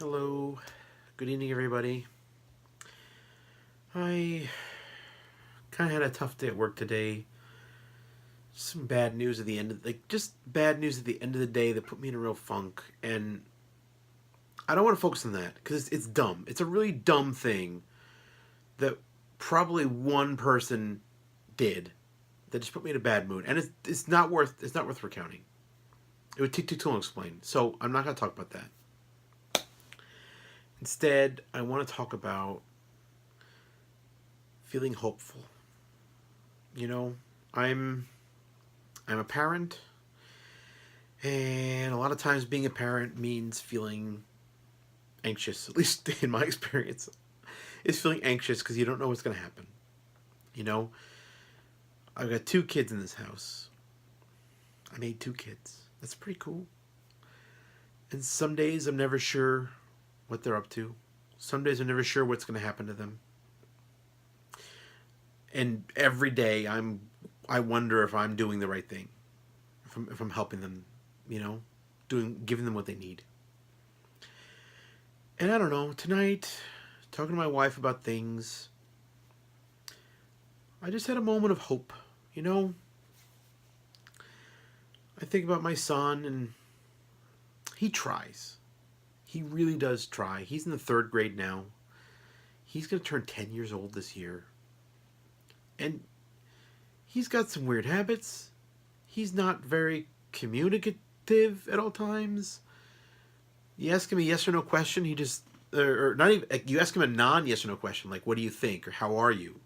Hello, good evening, everybody. I kind of had a tough day at work today. Some bad news at the end of just bad news at the end of the day that put me in a real funk, and I don't want to focus on that because it's dumb. It's a really dumb thing that probably one person did that just put me in a bad mood, and it's not worth recounting. It would take too long to explain, so I'm not gonna talk about that. Instead, I want to talk about feeling hopeful. You know, I'm I'm a parent, and a lot of times being a parent means feeling anxious. At least in my experience, is feeling anxious because you don't know what's going to happen. You know, I've got two kids in this house. I made two kids. That's pretty cool. And some days I'm never sure what they're up to. Some days I'm never sure what's going to happen to them. And every day I wonder if I'm doing the right thing, if I'm helping them, you know, giving them what they need. And I don't know, tonight, talking to my wife about things, I just had a moment of hope. You know, I think about my son, and he tries. He really does try. He's in the third grade now. He's going to turn 10 years old this year. And he's got some weird habits. He's not very communicative at all times. You ask him a yes or no question, he just, or not even, you ask him a non yes or no question, like, what do you think, or how are you?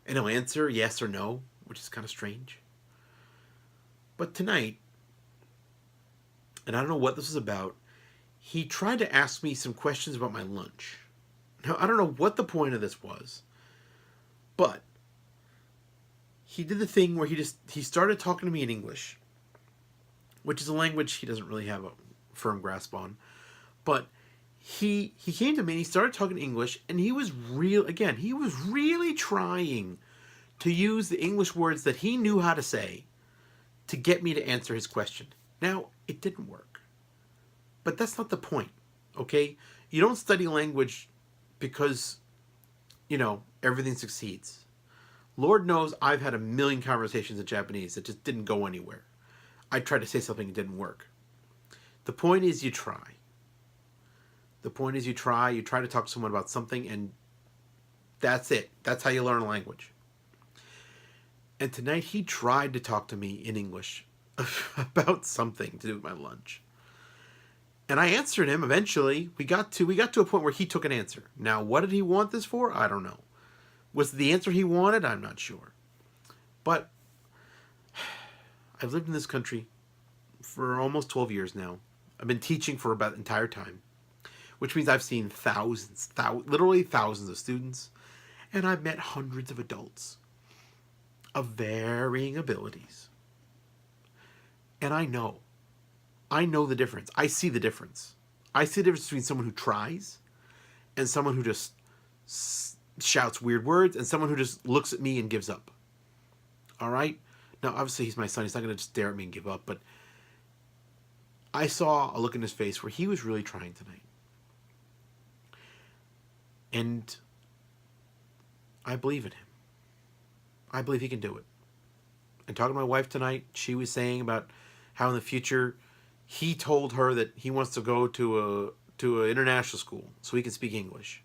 And he'll answer yes or no, which is kind of strange. But tonight, and I don't know what this was about, he tried to ask me some questions about my lunch. Now, I don't know what the point of this was, but he did the thing where he started talking to me in English, which is a language he doesn't really have a firm grasp on. But he came to me and he started talking English, and he was really trying to use the English words that he knew how to say to get me to answer his question. Now, it didn't work. But that's not the point, okay? You don't study language because, everything succeeds. Lord knows I've had a million conversations in Japanese that just didn't go anywhere. I tried to say something, it didn't work. The point is you try. You try to talk to someone about something, and that's it. That's how you learn a language. And tonight he tried to talk to me in English about something to do with my lunch. And I answered him eventually. We got to a point where he took an answer. Now, what did he want this for? I don't know. Was it the answer he wanted? I'm not sure. But I've lived in this country for almost 12 years now. I've been teaching for about the entire time, which means I've seen literally thousands of students, and I've met hundreds of adults of varying abilities. And I know the difference. I see the difference. I see the difference between someone who tries and someone who just shouts weird words and someone who just looks at me and gives up. All right? Now, obviously, he's my son. He's not going to just stare at me and give up. But I saw a look in his face where he was really trying tonight. And I believe in him. I believe he can do it. And talking to my wife tonight, she was saying about how in the future he told her that he wants to go to an international school so he can speak English.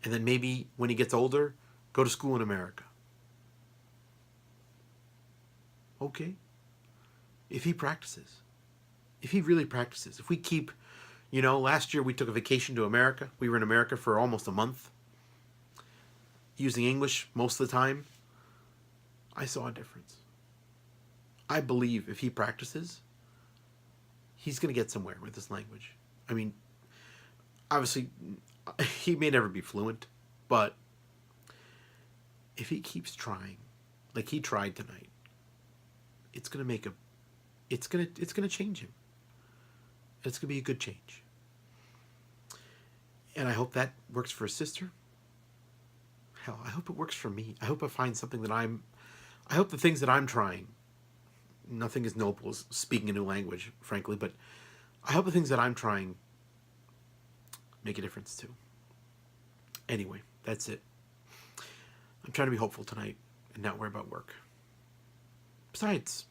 And then maybe when he gets older, go to school in America. Okay. If he practices. If he really practices. If we keep, last year we took a vacation to America. We were in America for almost a month. Using English most of the time. I saw a difference. I believe if he practices, he's going to get somewhere with this language. I mean, obviously, he may never be fluent, but if he keeps trying, like he tried tonight, it's going to change him. It's going to be a good change. And I hope that works for his sister. Hell, I hope it works for me. I hope I find something I hope the things that I'm trying, nothing as noble as speaking a new language, frankly, but I hope the things that I'm trying make a difference too. Anyway, that's it. I'm trying to be hopeful tonight and not worry about work. Besides,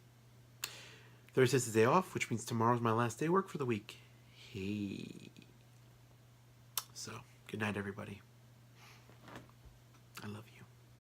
Thursday's the day off, which means tomorrow's my last day of work for the week. Hey. So, good night, everybody. I love you.